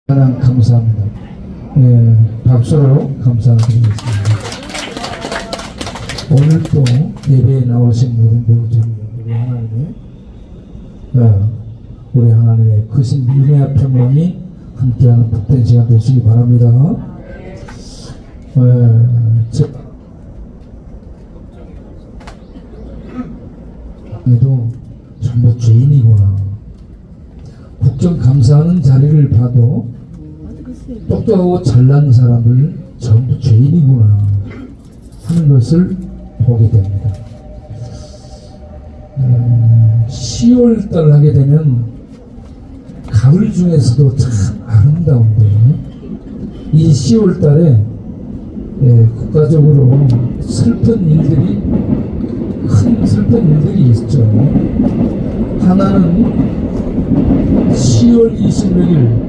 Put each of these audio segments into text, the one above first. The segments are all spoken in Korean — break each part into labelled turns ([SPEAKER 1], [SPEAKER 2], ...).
[SPEAKER 1] 하나님 감사합니다. 예, 박수로 감사드리겠습니다. 오늘 또 예배에 나오신 모든 배우들 우리 하나님의 크신 은혜와 평강이 함께하는 복된 시간 되시기 바랍니다. 도 전부 죄인이구나. 국정감사하는 자리를 봐도 똑똑하고 잘난 사람을 전부 죄인이구나 하는 것을 보게 됩니다. 10월달 하게 되면 가을 중에서도 참 아름다운데 이 10월달에 국가적으로 슬픈 일들이 큰 슬픈 일들이 있죠. 하나는 10월 26일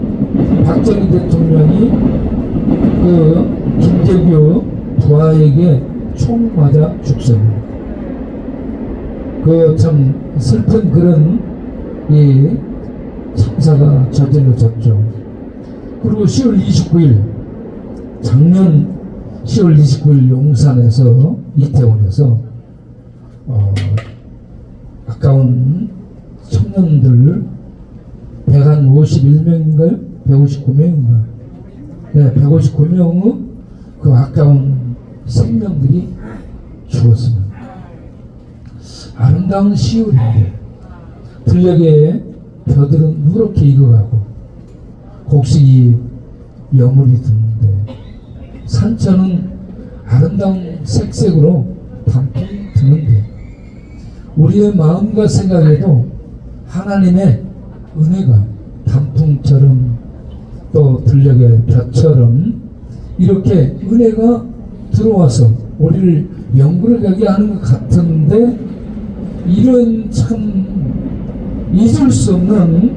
[SPEAKER 1] 박정희 대통령이 그 김재규 부하에게 총 맞아 죽습니다. 그 참 슬픈 그런 이 참사가 저질러졌죠. 그리고 10월 29일 작년 10월 29일 용산에서 이태원에서 아까운 청년들 151명인가요? 159명인가요? 네, 159명의 그 아까운 생명들이 죽었습니다. 아름다운 10월인데 들녘에 벼들은 누렇게 익어가고 곡식이 여물이 드는데 산천은 아름다운 색색으로 단풍이 드는데 우리의 마음과 생각에도 하나님의 은혜가 단풍처럼 또 들녘의 벼처럼 이렇게 은혜가 들어와서 우리를 영구를 가게 하는 것 같은데 이런 참 잊을 수 없는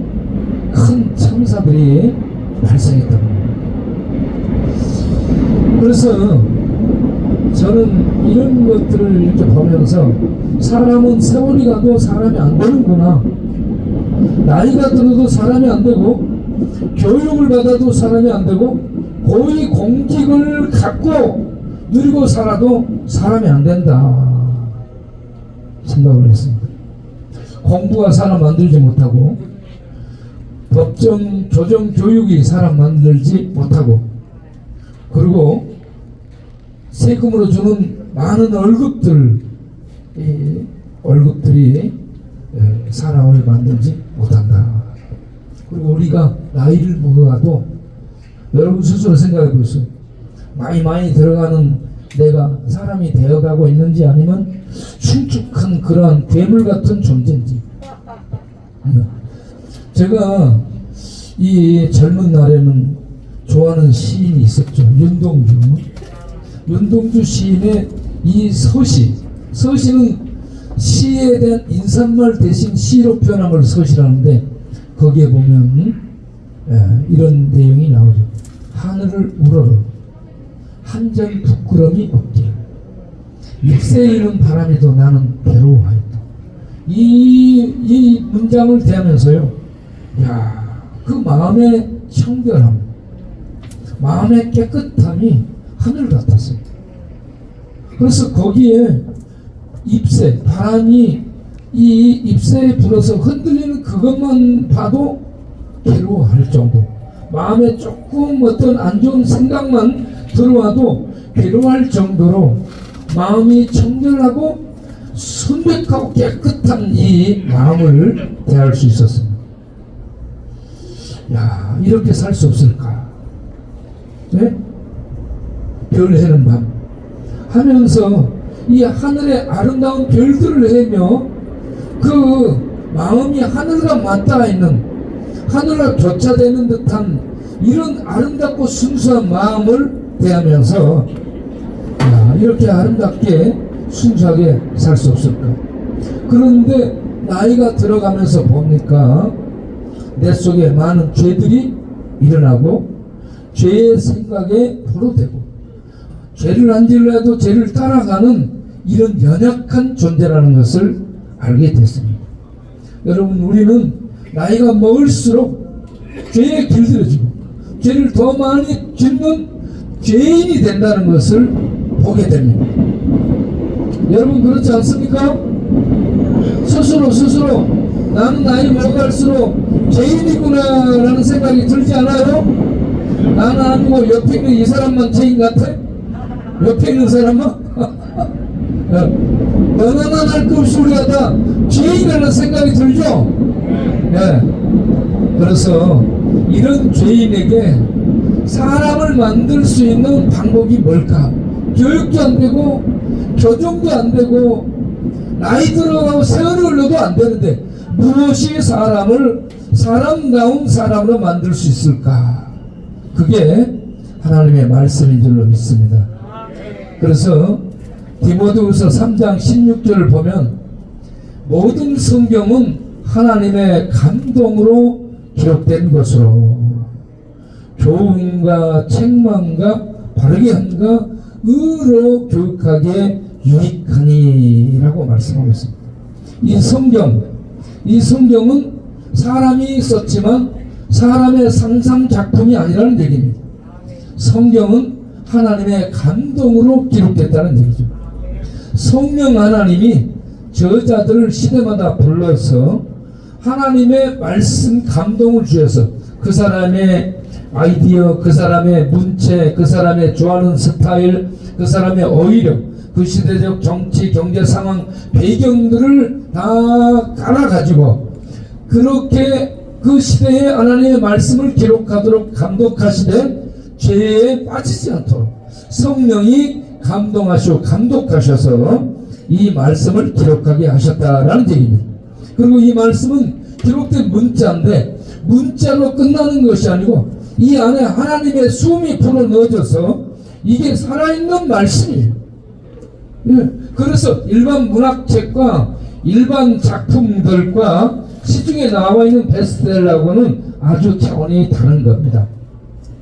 [SPEAKER 1] 큰 참사들이 발생했답니다. 그래서 저는 이런 것들을 이렇게 보면서 사람은 세월이 가도 사람이 안 되는구나. 나이가 들어도 사람이 안 되고 교육을 받아도 사람이 안 되고 고위 공직을 갖고 누리고 살아도 사람이 안 된다 생각을 했습니다. 공부가 사람 만들지 못하고 법정 조정 교육이 사람 만들지 못하고 그리고 세금으로 주는 많은 월급들이 사람을 만들지 못한다. 그리고 우리가 나이를 먹어가도 여러분 스스로 생각해 보세요. 많이 들어가는 내가 사람이 되어가고 있는지 아니면 충축한 그러한 괴물 같은 존재인지. 제가 이 젊은 날에는 좋아하는 시인이 있었죠. 윤동주 시인의 이 서시는 시에 대한 인사말 대신 시로 표현한 걸 서시라는데 거기에 보면 이런 내용이 나오죠. 하늘을 우러러 한 점 부끄럼이 없게 육세이는 바람에도 나는 괴로워하였다. 이 문장을 대하면서요, 그 마음의 청결함, 마음의 깨끗함이 하늘 같았어요. 그래서 거기에 잎새, 바람이 이 잎새에 불어서 흔들리는 그것만 봐도 괴로워할 정도, 마음에 조금 어떤 안 좋은 생각만 들어와도 괴로워할 정도로 마음이 청결하고 순백하고 깨끗한 이 마음을 대할 수 있었습니다. 이렇게 살 수 없을까? 네? 별 해는 밤 하면서 이 하늘의 아름다운 별들을 헤며 그 마음이 하늘과 맞닿아 있는 하늘과 교차되는 듯한 이런 아름답고 순수한 마음을 대하면서 이렇게 아름답게 순수하게 살 수 없을까? 그런데 나이가 들어가면서 봅니까? 내 속에 많은 죄들이 일어나고 죄의 생각에 포로되고 죄를 안 질러도 죄를 따라가는 이런 연약한 존재라는 것을 알게 됐습니다. 여러분, 우리는 나이가 먹을수록 죄에 길들여지고 죄를 더 많이 짓는 죄인이 된다는 것을 보게 됩니다. 여러분 그렇지 않습니까? 스스로 나는 나이 먹을수록 죄인이구나 라는 생각이 들지 않아요? 나는 아니고 옆에 있는 이 사람만 죄인 같아? 옆에 있는 사람만? 너나 할 것 없이 우리가 다 죄인이라는 생각이 들죠? 네. 그래서 이런 죄인에게 사람을 만들 수 있는 방법이 뭘까? 교육도 안 되고 교정도 안 되고 나이 들어가고 세월이 흘러도 안 되는데 무엇이 사람다운 사람으로 만들 수 있을까? 그게 하나님의 말씀인 줄로 믿습니다. 그래서 디모데후서 3장 16절을 보면 모든 성경은 하나님의 감동으로 기록된 것으로 교훈과 책망과 바르게 함과 의로 교육하기에 유익하니라고 말씀하고 있습니다. 이 성경은 사람이 썼지만 사람의 상상 작품이 아니라는 얘기입니다. 성경은 하나님의 감동으로 기록됐다는 얘기죠. 성령 하나님이 저자들을 시대마다 불러서 하나님의 말씀 감동을 주셔서 그 사람의 아이디어, 그 사람의 문체, 그 사람의 좋아하는 스타일, 그 사람의 어휘력, 그 시대적 정치, 경제 상황, 배경들을 다 깔아가지고 그렇게 그 시대에 하나님의 말씀을 기록하도록 감독하시되 죄에 빠지지 않도록 성령이 감동하시고 감독하셔서 이 말씀을 기록하게 하셨다라는 얘기입니다. 그리고 이 말씀은 기록된 문자인데 문자로 끝나는 것이 아니고 이 안에 하나님의 숨이 불어 넣어져서 이게 살아있는 말씀이에요. 예. 그래서 일반 문학책과 일반 작품들과 시중에 나와 있는 베스트셀러하고는 아주 차원이 다른 겁니다.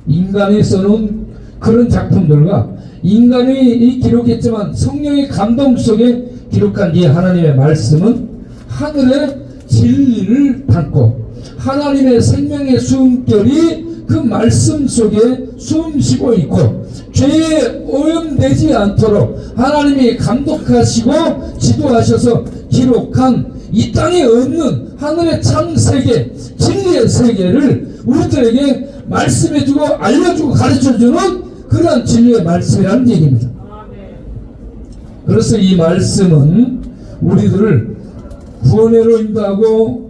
[SPEAKER 1] 인간이 써놓은 그런 작품들과 인간이 기록했지만 성령의 감동 속에 기록한 이 하나님의 말씀은 하늘의 진리를 담고 하나님의 생명의 숨결이 그 말씀 속에 숨쉬고 있고 죄에 오염되지 않도록 하나님이 감독하시고 지도하셔서 기록한 이 땅에 없는 하늘의 창세계 진리의 세계를 우리들에게 말씀해주고 알려주고 가르쳐주는 그러한 진리의 말씀이라는 얘기입니다. 그래서 이 말씀은 우리들을 구원으로 인도하고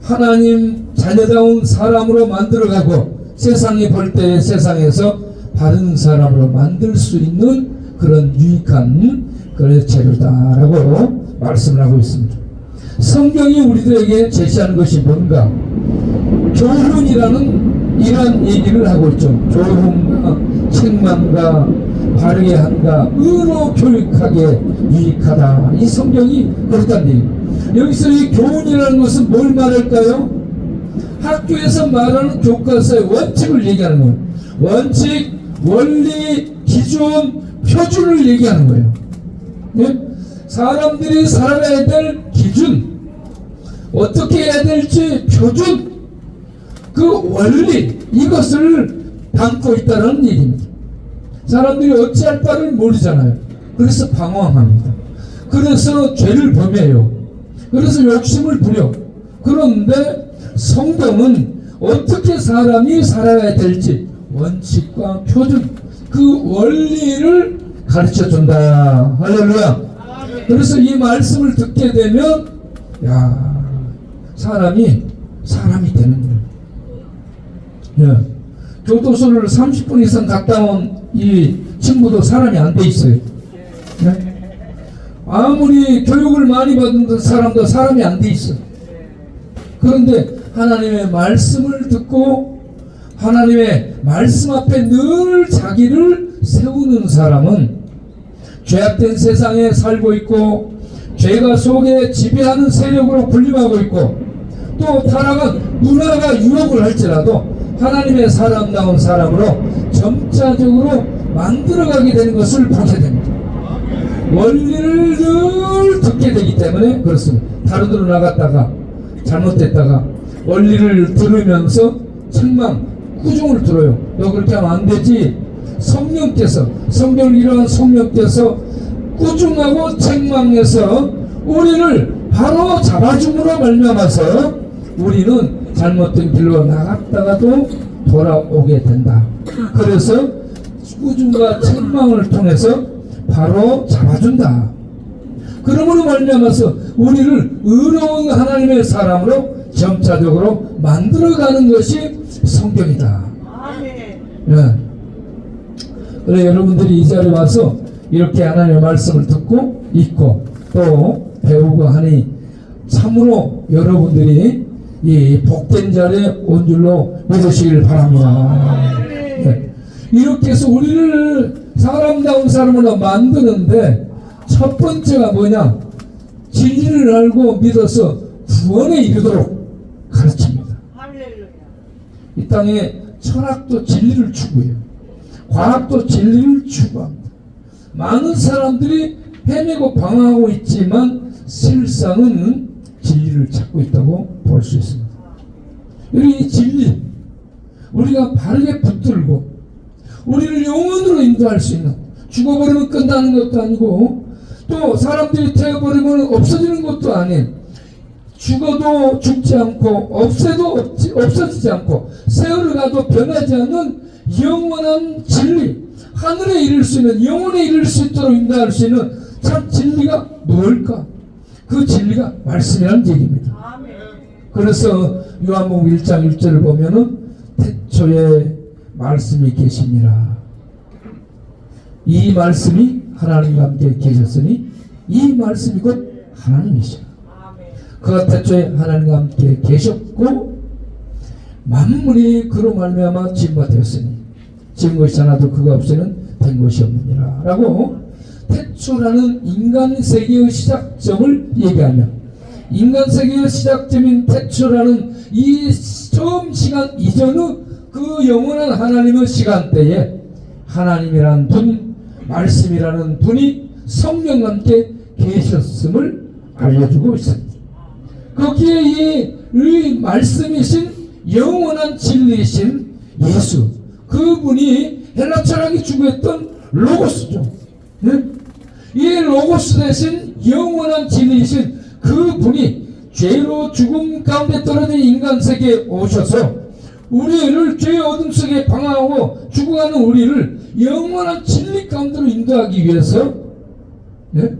[SPEAKER 1] 하나님 자녀다운 사람으로 만들어가고 세상이 볼 때 세상에서 바른 사람으로 만들 수 있는 그런 유익한 그런 재료다라고 말씀을 하고 있습니다. 성경이 우리들에게 제시하는 것이 뭔가? 교훈이라는 이러한 얘기를 하고 있죠. 교훈과 책망과 바르게 한다, 의로 교육하게 유익하다. 이 성경이 그렇다는 얘기입니다. 여기서 이 교훈이라는 것은 뭘 말할까요? 학교에서 말하는 교과서의 원칙을 얘기하는 거예요. 원칙, 원리, 기준, 표준을 얘기하는 거예요. 예? 사람들이 살아가야 될 기준, 어떻게 해야 될지 표준, 그 원리, 이것을 담고 있다는 얘기입니다. 사람들이 어찌할 바를 모르잖아요. 그래서 방황합니다. 그래서 죄를 범해요. 그래서 욕심을 부려. 그런데 성경은 어떻게 사람이 살아가야 될지 원칙과 표준, 그 원리를 가르쳐 준다. 할렐루야. 그래서 이 말씀을 듣게 되면 야, 사람이 되는 거예요. 예. 교도소를 30분 이상 갔다 온 이 친구도 사람이 안 돼 있어요. 예? 아무리 교육을 많이 받은 사람도 사람이 안 돼 있어. 그런데 하나님의 말씀을 듣고 하나님의 말씀 앞에 늘 자기를 세우는 사람은 죄악된 세상에 살고 있고 죄가 속에 지배하는 세력으로 군림하고 있고 또 타락한 문화가 유혹을 할지라도 하나님의 사람다운 사람으로 점차적으로 만들어가게 되는 것을 보게 됩니다. 원리를 늘 듣게 되기 때문에 그렇습니다. 다른 데로 나갔다가 잘못됐다가 원리를 들으면서 책망, 꾸중을 들어요. 너 그렇게 하면 안 되지. 성령께서, 성경을 일어난 성령께서 꾸중하고 책망해서 우리를 바로 잡아줌으로 말미암아서 우리는 잘못된 길로 나갔다가도 돌아오게 된다. 그래서 꾸중과 책망을 통해서 바로 잡아준다. 그러므로 말미암아서 우리를 의로운 하나님의 사람으로 점차적으로 만들어가는 것이 성경이다. 네. 그래 여러분들이 이 자리에 와서 이렇게 하나님의 말씀을 듣고 읽고 또 배우고 하니 참으로 여러분들이 이 복된 자리에 온 줄로 믿으시길 바랍니다. 네. 이렇게 해서 우리를 사람다운 사람으로 만드는데 첫 번째가 뭐냐? 진리를 알고 믿어서 구원에 이르도록 가르칩니다. 이 땅에 철학도 진리를 추구해요. 과학도 진리를 추구합니다. 많은 사람들이 헤매고 방황하고 있지만 실상은 진리를 찾고 있다고 볼 수 있습니다. 이 진리, 우리가 바르게 붙들고 우리를 영원으로 인도할 수 있는, 죽어버리면 끝나는 것도 아니고 또 사람들이 태워버리면 없어지는 것도 아닌, 죽어도 죽지 않고 없애도 없어지지 않고 세월을 가도 변하지 않는 영원한 진리, 하늘에 이를 수 있는, 영혼에 이를 수 있도록 인도할 수 있는 참 진리가 뭘까? 그 진리가 말씀이라는 얘기입니다. 그래서 요한복음 1장 1절을 보면은 태초에 말씀이 계시니라. 이 말씀이 하나님과 함께 계셨으니 이 말씀이 곧 하나님이시라. 그가 태초에 하나님과 함께 계셨고 만물이 그로 말미암아 지음바 되었으니 지은 것이 하나도 그가 없이는 된 것이 없느니라 라고 태초라는 인간 세계의 시작점을 얘기하며 인간 세계의 시작점인 태초라는 이 처음 시간 이전의 그 영원한 하나님의 시간대에 하나님이라는 분, 말씀이라는 분이 성령과 함께 계셨음을 알려주고 있습니다. 거기에 이 말씀이신 영원한 진리이신 예수, 그분이 헬라 철학이 추구했던 로고스죠. 네? 이 로고스 대신 영원한 진리이신 그분이 죄로 죽음 가운데 떨어진 인간 세계에 오셔서 우리를 죄의 어둠 속에 방황하고 죽어가는 우리를 영원한 진리 가운데로 인도하기 위해서 네?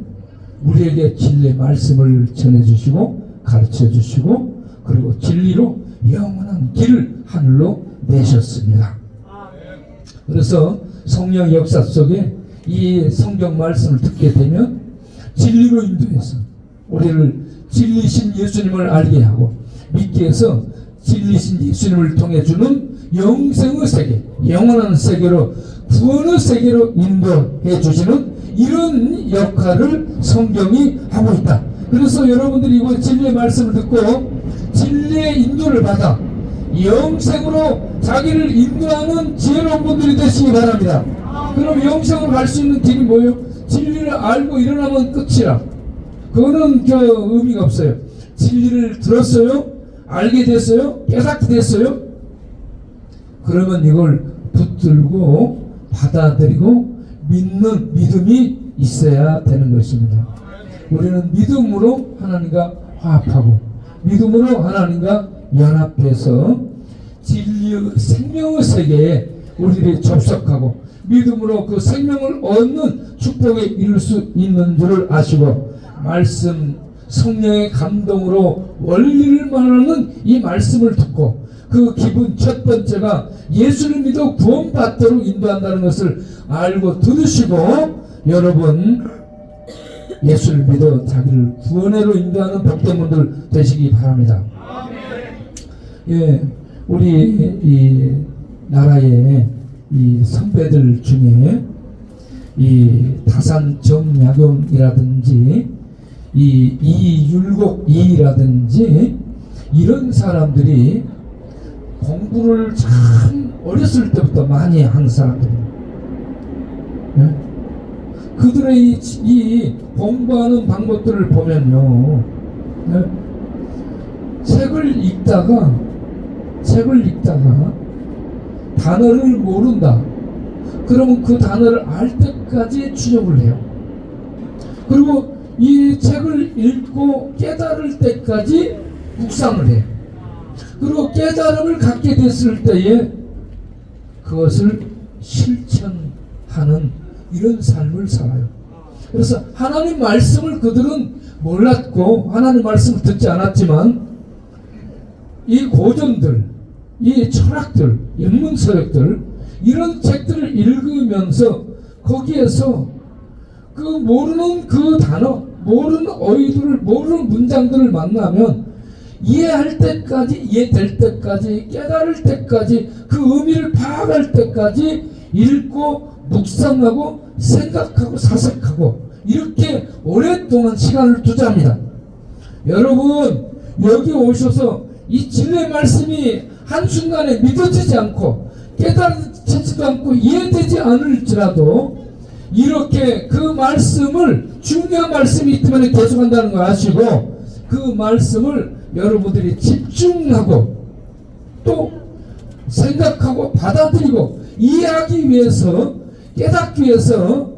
[SPEAKER 1] 우리에게 진리의 말씀을 전해주시고 가르쳐주시고 그리고 진리로 영원한 길을 하늘로 내셨습니다. 그래서 성령 역사 속에 이 성경 말씀을 듣게 되면 진리로 인도해서 우리를 진리신 예수님을 알게 하고 믿게 해서 진리신 예수님을 통해 주는 영생의 세계, 영원한 세계로, 구원의 세계로 인도해 주시는 이런 역할을 성경이 하고 있다. 그래서 여러분들이 이번 진리의 말씀을 듣고 진리의 인도를 받아 영생으로 자기를 인도하는 지혜로운 분들이 되시기 바랍니다. 그럼 영생으로 갈 수 있는 길이 뭐예요? 진리를 알고 일어나면 끝이라. 그거는 의미가 없어요. 진리를 들었어요? 알게 됐어요? 깨닫게 됐어요? 그러면 이걸 붙들고 받아들이고 믿는 믿음이 있어야 되는 것입니다. 우리는 믿음으로 하나님과 화합하고 믿음으로 하나님과 연합해서 진리의 생명의 세계에 우리들이 접속하고 믿음으로 그 생명을 얻는 축복에 이룰 수 있는 줄을 아시고 말씀 성령의 감동으로 원리를 말하는 이 말씀을 듣고 그 기분 첫 번째가 예수를 믿어 구원받도록 인도한다는 것을 알고 들으시고 여러분 예수를 믿어 자기를 구원으로 인도하는 복된 분들 되시기 바랍니다. 예, 우리 이 나라의 이 선배들 중에 이 다산 정약용이라든지 이 이율곡 이라든지 이런 사람들이 공부를 참 어렸을 때부터 많이 한 사람들이에요. 네? 그들의 이 공부하는 방법들을 보면요, 네? 책을 읽다가 단어를 모른다. 그러면 그 단어를 알 때까지 추적을 해요. 그리고 이 책을 읽고 깨달을 때까지 묵상을 해요. 그리고 깨달음을 갖게 됐을 때에 그것을 실천하는 이런 삶을 살아요. 그래서 하나님 말씀을 그들은 몰랐고 하나님 말씀을 듣지 않았지만 이 고전들, 이 철학들, 인문서역들 이런 책들을 읽으면서 거기에서 그 모르는 그 단어, 모르는 어휘들을, 모르는 문장들을 만나면 이해할 때까지, 이해될 때까지, 깨달을 때까지, 그 의미를 파악할 때까지 읽고 묵상하고 생각하고 사색하고 이렇게 오랫동안 시간을 투자합니다. 여러분 여기 오셔서 이 진리의 말씀이 한순간에 믿어지지 않고 깨달아지지도 않고 이해되지 않을지라도 이렇게 그 말씀을 중요한 말씀이 있다면 계속한다는 거 아시고 그 말씀을 여러분들이 집중하고 또 생각하고 받아들이고 이해하기 위해서 깨닫기 위해서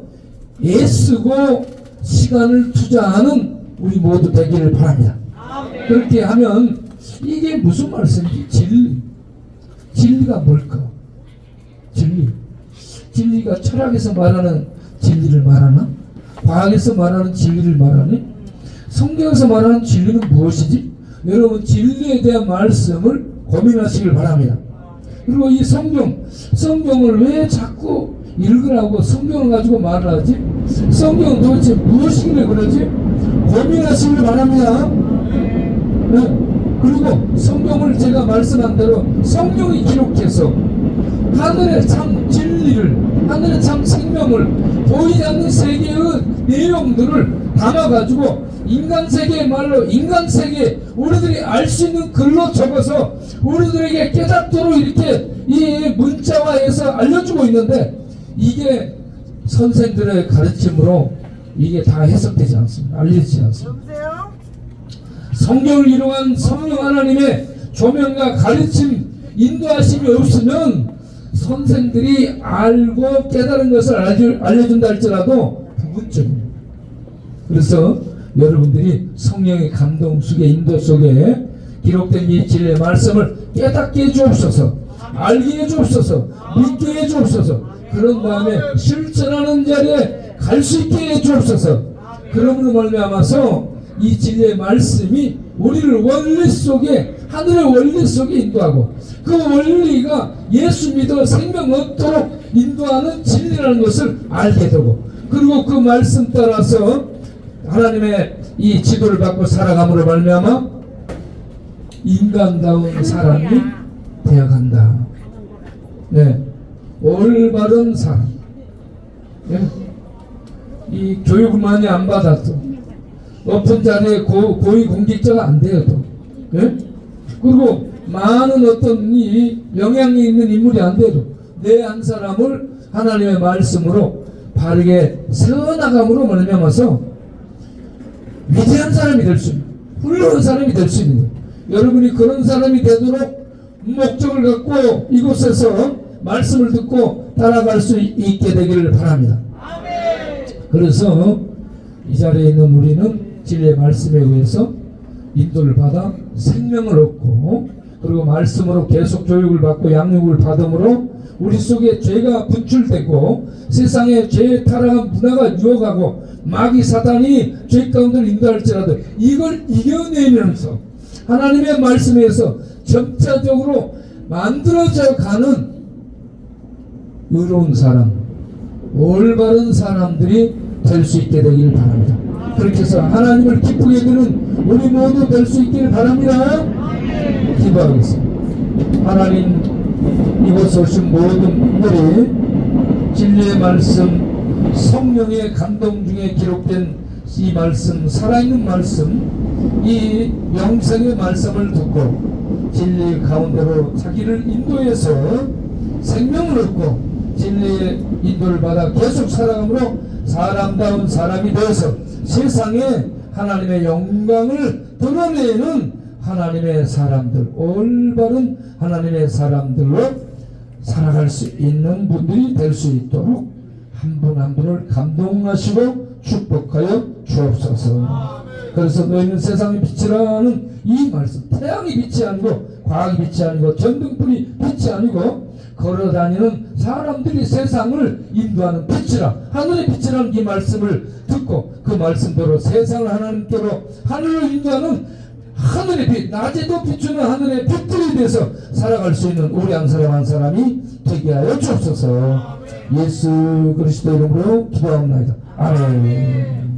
[SPEAKER 1] 애쓰고 시간을 투자하는 우리 모두 되기를 바랍니다. 그렇게 하면 이게 무슨 말씀이지? 진리. 진리가 뭘까? 진리. 진리가 철학에서 말하는 진리를 말하나? 과학에서 말하는 진리를 말하니? 성경에서 말하는 진리는 무엇이지? 여러분 진리에 대한 말씀을 고민하시길 바랍니다. 그리고 이 성경을 왜 자꾸 읽으라고 성경을 가지고 말을 하지? 성경은 도대체 무엇이길래 그러지? 고민하시길 바랍니다. 네. 그리고 성경을 제가 말씀한 대로 성령이 기록해서 하늘의 참 진리를, 하늘의 참 생명을, 보이지 않는 세계의 내용들을 담아가지고 인간 세계의 말로 인간 세계 우리들이 알 수 있는 글로 적어서 우리들에게 깨닫도록 이렇게 이 문자화해서 알려주고 있는데 이게 선생들의 가르침으로 이게 다 해석되지 않습니다. 알려지지 않습니다. 성경을 이루한 성령 하나님의 조명과 가르침, 인도하심이 없으면 선생들이 알고 깨달은 것을 알려준다 할지라도 부분적입니다. 그래서 여러분들이 성령의 감동 속에 인도 속에 기록된 이 진리의 말씀을 깨닫게 해주옵소서, 알게 해주옵소서, 믿게 해주옵소서, 그런 다음에 실천하는 자리에 갈 수 있게 해주옵소서. 그러므로 말미암아서 이 진리의 말씀이 우리를 원리 속에, 하늘의 원리 속에 인도하고 그 원리가 예수 믿어 생명 얻도록 인도하는 진리라는 것을 알게 되고 그리고 그 말씀 따라서 하나님의 이 지도를 받고 살아감으로 말미암아 인간다운 사람이 되어간다. 네, 올바른 사람. 네. 이 교육을 많이 안 받았어. 높은 자리에 고위 공직자가 안 되어도, 예? 그리고 많은 어떤 이 영향이 있는 인물이 안 돼도 내 한 사람을 하나님의 말씀으로 바르게 세워나감으로 말미암아서 위대한 사람이 될 수 있는, 훌륭한 사람이 될 수 있는, 여러분이 그런 사람이 되도록 목적을 갖고 이곳에서 말씀을 듣고 따라갈 수 있게 되기를 바랍니다. 그래서 이 자리에 있는 우리는 진리의 말씀에 의해서 인도를 받아 생명을 얻고 그리고 말씀으로 계속 교육을 받고 양육을 받음으로 우리 속에 죄가 분출되고 세상에 죄에 타락한 문화가 유혹하고 마귀 사단이 죄 가운데 인도할지라도 이걸 이겨내면서 하나님의 말씀에서 점차적으로 만들어져 가는 의로운 사람, 올바른 사람들이 될 수 있게 되길 바랍니다. 그렇게 해서 하나님을 기쁘게 해드는 우리 모두 될 수 있기를 바랍니다. 기도하겠습니다. 하나님, 이곳에 오신 모든 분들이 진리의 말씀, 성령의 감동 중에 기록된 이 말씀, 살아있는 말씀, 이 영생의 말씀을 듣고 진리 가운데로 자기를 인도해서 생명을 얻고 진리의 인도를 받아 계속 살아감으로 사람다운 사람이 되어서 세상에 하나님의 영광을 드러내는 하나님의 사람들, 올바른 하나님의 사람들로 살아갈 수 있는 분들이 될 수 있도록 한 분 한 분을 감동하시고 축복하여 주옵소서. 그래서 너희는 세상의 빛이라는 이 말씀, 태양이 빛이 아니고 과학이 빛이 아니고 전등불이 빛이 아니고 걸어다니는 사람들이 세상을 인도하는 빛이라, 하늘의 빛이라는 이 말씀을 듣고 그 말씀대로 세상을 하나님께로 하늘을 인도하는 하늘의 빛, 낮에도 비추는 하늘의 빛들이 돼서 살아갈 수 있는 우리 한 사람 한 사람이 되게 하여 주옵소서. 예수 그리스도 이름으로 기도합니다. 아멘.